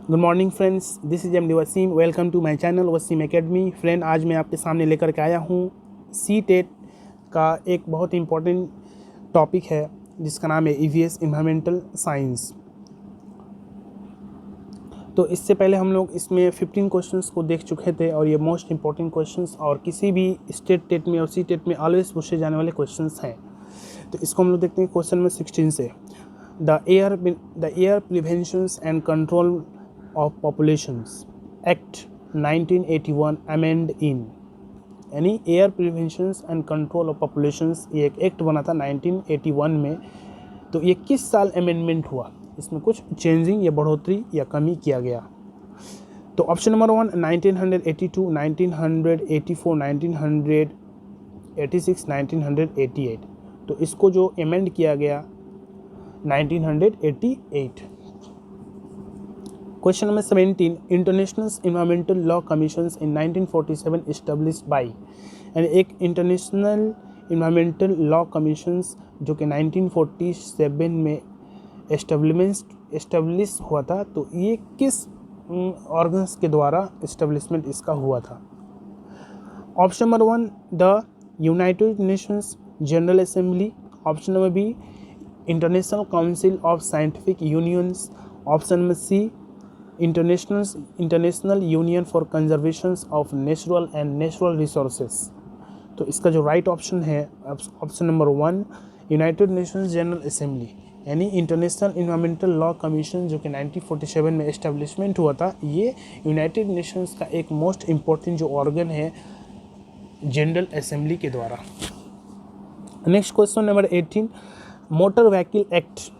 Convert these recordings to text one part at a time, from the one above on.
Good morning friends, this is MD Wasim. Welcome to my channel Wasim Academy. Friend, आज मैं आपके सामने लेकर के आया हूँ सी टेट का एक बहुत इम्पॉर्टेंट टॉपिक है जिसका नाम है ईवीएस इन्वायरमेंटल साइंस। तो इससे पहले हम लोग इसमें 15 क्वेश्चंस को देख चुके थे और ये मोस्ट इम्पॉर्टेंट क्वेश्चंस और किसी भी स्टेट टेट में और सी टेट में ऑलवेज पूछे जाने वाले क्वेश्चंस हैं। तो इसको हम लोग देखते हैं क्वेश्चन नंबर 16 से। The air preventions and control of populations act 1981 amend in, यानी air preventions and control of populations, ये एक एक्ट बना था 1981 में। तो ये किस साल अमेंडमेंट हुआ, इसमें कुछ चेंजिंग या बढ़ोतरी या कमी किया गया। तो ऑप्शन नंबर 1 1982, 1984, 1986, 1988। तो इसको जो अमेंड किया गया 1988। Question number 17 international Environmental law commissions in 1947 established by, यानी एक इंटरनेशनल इन्वायरमेंटल लॉ कमीशंस जो कि 1947 में एस्टेब्लिश हुआ था। तो ये किस ऑर्गन्स के द्वारा एस्टेब्लिशमेंट इसका हुआ था। Option number 1 the United Nations General Assembly. Option number B International Council of Scientific Unions. Option number C International Union for Conservation of Natural and Natural Resources. तो इसका जो राइट ऑप्शन है option number 1 United Nations General Assembly, यानी International Environmental Law Commission जो कि 1947 में establishment हुआ था। ये यूनाइटेड नेशंस का एक मोस्ट इम्पोर्टेंट जो ऑर्गन है जनरल असेंबली के द्वारा। Next question number 18 motor vehicle act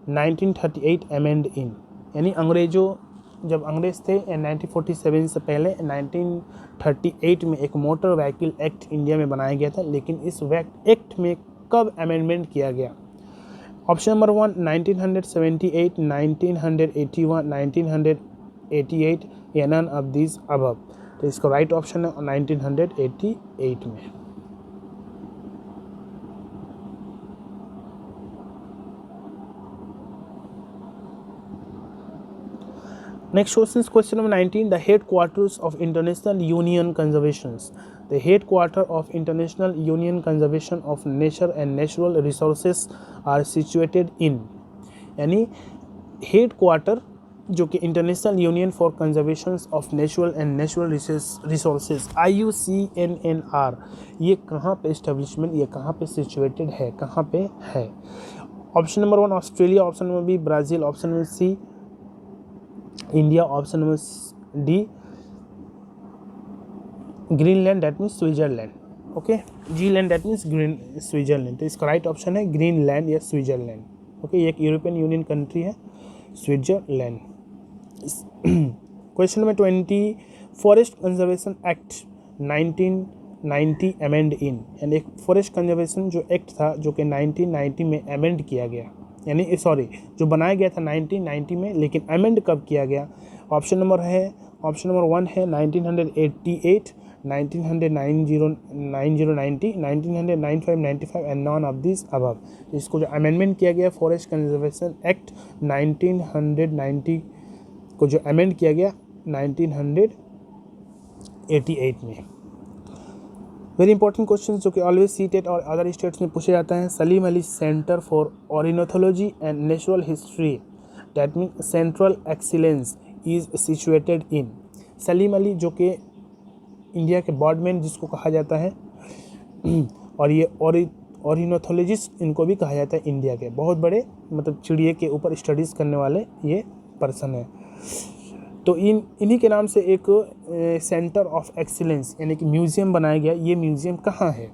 1938 amend in, यानी जब अंग्रेज थे 1947 से पहले 1938 में एक मोटर व्हीकल एक्ट इंडिया में बनाया गया था, लेकिन इस एक्ट में कब अमेंडमेंट किया गया। ऑप्शन नंबर 1 1978, 1981, 1988 या नन ऑफ दिस अबव। तो इसका राइट ऑप्शन है 1988 में। Next question is question number 19. The headquarters of International Union Conservations. The headquarters of International Union Conservation of Nature and Natural Resources are situated in, यानी headquarter जो कि international Union for Conservation of Natural and natural resources IUCNNR, ये कहाँ पे establishment, ये कहाँ पे situated है, कहाँ पे है। Option number 1 Australia, option number B Brazil, option number C India, option number D Greenland, that means Switzerland. Okay, G land that means green Switzerland. तो इसका राइट ऑप्शन है ग्रीनलैंड या स्विट्जरलैंड। ओके, ये एक यूरोपियन यूनियन कंट्री है Switzerland. Question number 20 forest conservation act 1990 amend in, यानी एक forest conservation जो एक्ट था जो कि 1990 में अमेंड किया गया, यानी जो बनाया गया था 1990 में, लेकिन अमेंड कब किया गया। ऑप्शन नंबर 1 है 1988, 1990, 1995, 95 and none of this above. इसको जो अमेंडमेंट किया गया फॉरेस्ट कंजर्वेशन एक्ट 1990 को जो अमेंड किया गया 1988 में। वेरी इंपॉर्टेंट क्वेश्चन जो कि ऑलवेज सी टेट और अदर स्टेट्स में पूछे जाता है। Salim Ali Centre for Ornithology and Natural History, that mean central excellence, is situated इन। सलीम अली जो कि इंडिया के बर्डमैन जिसको कहा जाता है, और ये ऑर्निथोलॉजिस्ट इनको भी कहा जाता है। इंडिया के बहुत बड़े मतलब चिड़िया के ऊपर स्टडीज़ करने वाले ये पर्सन है। तो इन्हीं के नाम से एक सेंटर ऑफ एक्सीलेंस यानी कि म्यूज़ियम बनाया गया। ये म्यूज़ियम कहाँ है।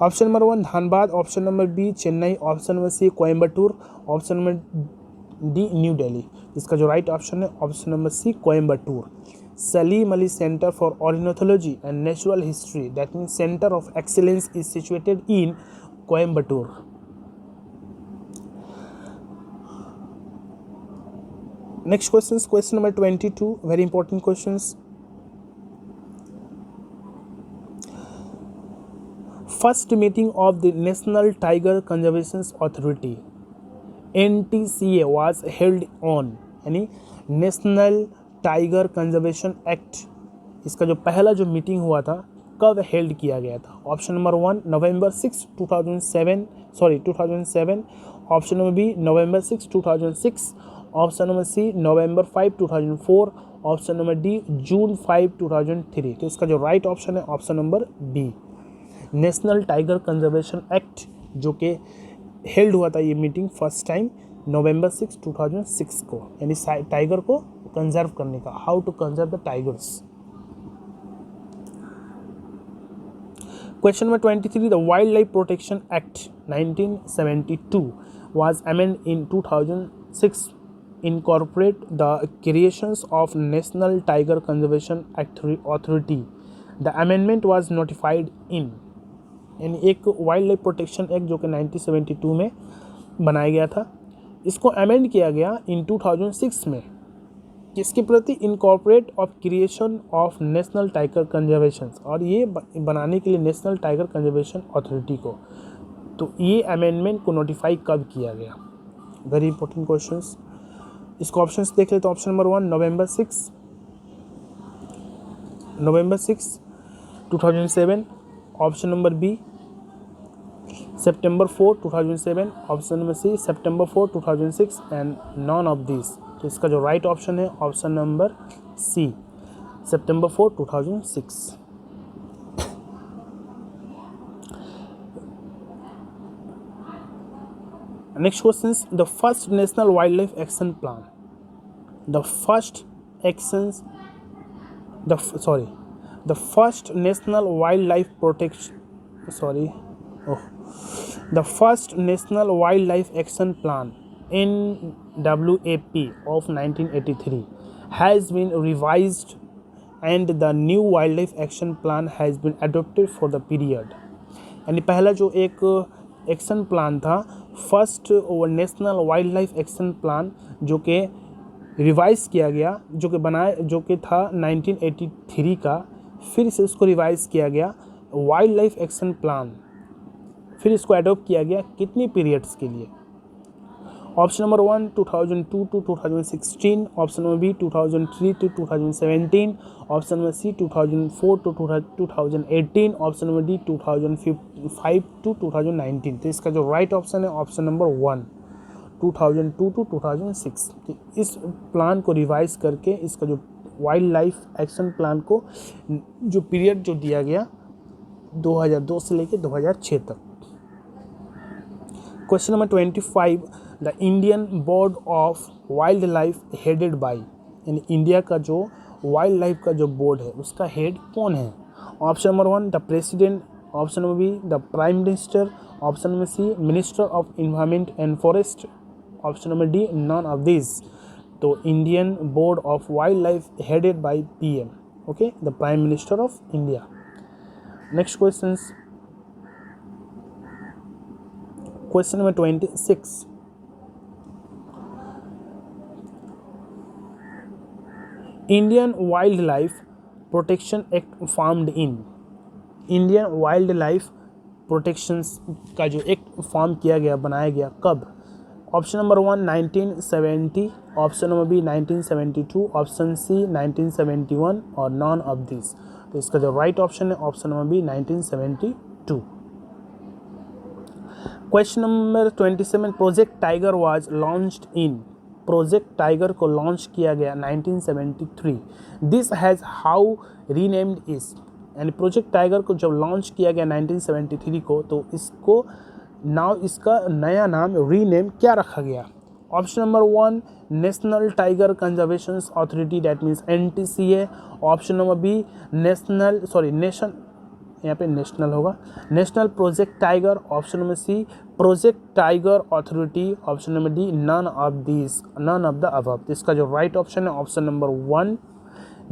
Option number 1 Dhanbad, option number B Chennai, option number C Coimbatore, option number D New Delhi. इसका जो राइट ऑप्शन है option number C Coimbatore. Salim Ali Centre for Ornithology and Natural History, that means centre of excellence, is situated in Coimbatore. Next questions, question number 22, very important questions. First meeting of the National Tiger Conservation Authority NTCA was held on, यानी national tiger Conservation act, इसका जो पहला जो meeting हुआ था कब held किया गया था? Option number 1 November 6 2007, option number B November 6 2006, option number C November 5 2004, option number D June 5 2003। तो इसका जो राइट ऑप्शन है option number B, National tiger Conservation Act, जो कि हेल्ड हुआ था ये मीटिंग फर्स्ट टाइम नवंबर 6 2006 को, यानी टाइगर को कंजर्व करने का, how to conserve the tigers. Question number 23, the Wildlife Protection Act 1972 was amended in 2006, incorporate the creations of National Tiger Conservation Authority. The amendment was notified in, यानी एक wild life protection act जो कि 1972 में बनाया गया था, इसको amend किया गया इन 2006 में, किसके प्रति? Incorporate of creation of national tiger conservation, और ये बनाने के लिए नेशनल टाइगर कंजर्वेशन अथॉरिटी को। तो ये अमेंडमेंट को नोटिफाई कब किया गया? Very important questions. इसको ऑप्शंस देख लेते हैं। Option number 1 November 6 2007, option number B September 4 2007, option number C September 4 2006 and none of this. तो इसका जो राइट ऑप्शन है option number C September 4 2006। Next question, the first National Wildlife Action Plan, the first National Wildlife The first National Wildlife Action Plan NWAP of 1983 has been revised and the new Wildlife Action Plan has been adopted for the period। यानी पहला जो एक action plan था, first National Wildlife Action plan, जो कि revise किया गया, जो कि था 1983 का, फिर से उसको रिवाइज किया गया वाइल्ड लाइफ एक्शन प्लान, फिर इसको अडॉप्ट किया गया कितनी पीरियड्स के लिए? Option number 1 2002 to 2016, option number B 2003 to 2017, option number C 2004 to 2018, option number D 2005 to 2019। तो इसका जो राइट ऑप्शन है ऑप्शन नंबर 1 2002 to 2006। तो इस प्लान को रिवाइज करके इसका जो वाइल्ड लाइफ एक्शन प्लान को जो पीरियड जो दिया गया 2002 से लेकर 2006 तक। Question number 25, the Indian board of wild life headed bye, यानी इंडिया का जो वाइल्ड लाइफ का जो बोर्ड है उसका हेड कौन है? Option number 1 the president, option number B the prime minister, option number C minister of environment and forest, option number D none of this. तो Indian board of wild life headed by PM, okay, the prime minister of India. Next questions, question number 26, Indian wild life protection act formed in, Indian wild life protection का जो act form किया गया, बनाया गया कब? Option number 1 1970, option number B 1972, option C 1971 और none of this. तो इसका जो राइट ऑप्शन है option number B 1972। Question number 27, Project Tiger was launched in, Project Tiger को लॉन्च किया गया 1973, दिस हैज़ हाउ रीनेम्ड इस, यानी प्रोजेक्ट टाइगर को जब लॉन्च किया गया 1973 को, तो इसको इसका नया नाम रीनेम क्या रखा गया? Option number 1 national tiger conservation authority, that means NTCA, option number B national होगा, national project tiger, option number C project tiger authority, option number D none of the above. इसका जो राइट ऑप्शन है option number 1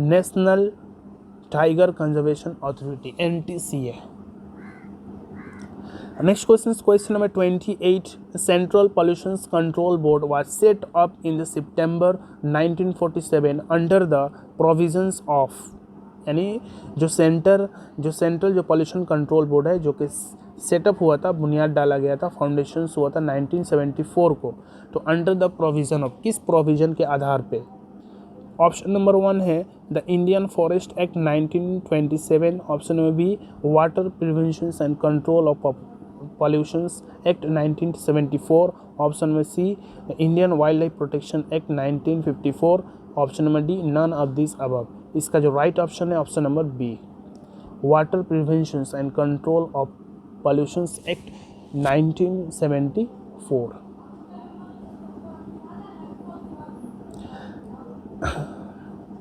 national tiger conservation authority NTCA। Next question number 28, Central Pollution Control Board was set up in the September 1947 under the provisions of, यानी जो central जो pollution control board है, जो कि setup हुआ था, बुनियाद डाला गया था, फाउंडेशन हुआ था 1974 को, तो अंडर द प्रोविज़न ऑफ, किस प्रोविज़न के आधार पे? ऑप्शन नंबर 1 है the Indian Forest Act 1927, option number B Water Prevention and control of Pollutions Act 1974, option number C Indian wild life protection Act 1954, option number D none of this above. इसका जो right option है option number B, Water Prevention and control of Pollutions Act 1974।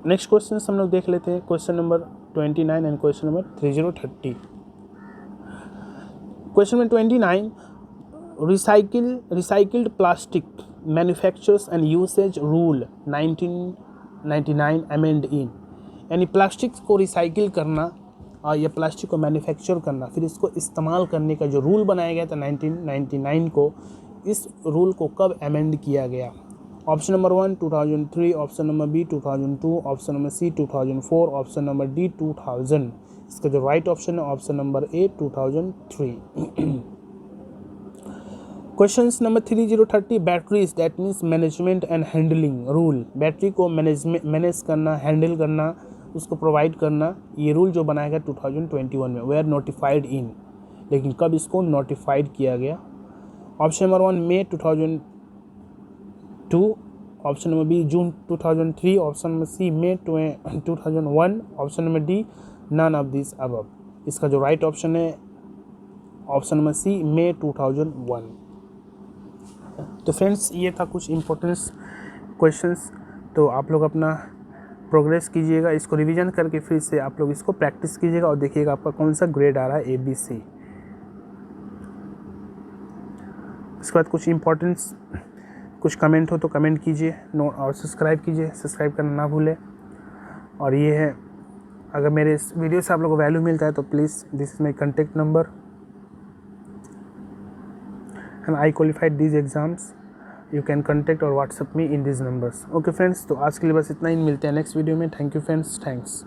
Next question हम लोग देख लेते हैं, question number 29 and question number 3030। Question number 29, recycled plastic manufacturers and usage rule 1999 amend in, यानी plastic को रिसाइकिल करना और या प्लास्टिक को मैन्युफैक्चर करना, फिर इसको इस्तेमाल करने का जो रूल बनाया गया था 1999 को, इस रूल को कब अमेंड किया गया? Option number 1 2003, option number B 2002, option number C 2004, option number D 2000। इसका जो राइट ऑप्शन है option number A 2003। Question number 3030, batteries that means management and handling rule, battery को मैनेज करना, हैंडल करना, उसको प्रोवाइड करना, ये रूल जो बनाया गया 2021 में, वे आर नोटिफाइड इन, लेकिन कब इसको नोटिफाइड किया गया? Option number 1 May 2002, option number B June 2003, option number C May 2001, option number D none of this above. इसका जो राइट ऑप्शन है ऑप्शन नंबर सी मई 2001। तो फ्रेंड्स ये था कुछ इम्पोर्टेंस क्वेश्चंस, तो आप लोग अपना प्रोग्रेस कीजिएगा, इसको रिवीजन करके फिर से आप लोग इसको प्रैक्टिस कीजिएगा और देखिएगा आपका कौन सा ग्रेड आ रहा है ABC। इसके बाद कुछ इम्पोर्टेंस कुछ कमेंट हो तो कमेंट कीजिए, और सब्सक्राइब कीजिए, सब्सक्राइब करना ना भूलें। और ये है, अगर मेरे इस वीडियो से आप लोगों को वैल्यू मिलता है तो please this is my contact number and I qualified these exams, you can contact or WhatsApp me in this numbers. Okay friends, तो आज के लिए बस इतना ही, मिलते हैं नेक्स्ट वीडियो में। Thank you friends, thanks.